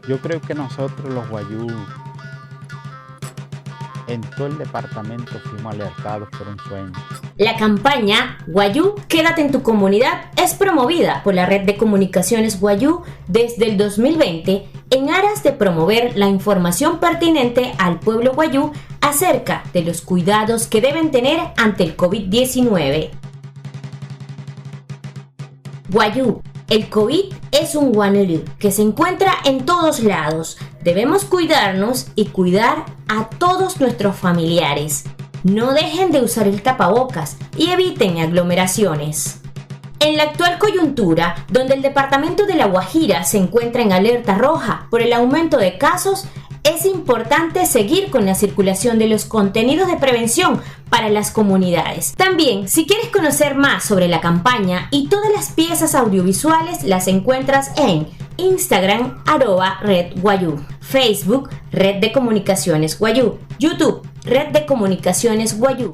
Yo creo que nosotros los guayú en todo el departamento fuimos alertados por un sueño. La campaña Guayú, quédate en tu comunidad es promovida por la Red de Comunicaciones Guayú desde el 2020 en aras de promover la información pertinente al pueblo guayú acerca de los cuidados que deben tener ante el COVID-19. Guayú, el COVID es un guanelú que se encuentra en todos lados. Debemos cuidarnos y cuidar a todos nuestros familiares. No dejen de usar el tapabocas y eviten aglomeraciones. En la actual coyuntura, donde el departamento de La Guajira se encuentra en alerta roja por el aumento de casos, es importante seguir con la circulación de los contenidos de prevención para las comunidades. También, si quieres conocer más sobre la campaña y todas las piezas audiovisuales, las encuentras en Instagram, @Red Guayú, Facebook, Red de Comunicaciones Guayú, YouTube, Red de Comunicaciones Guayú.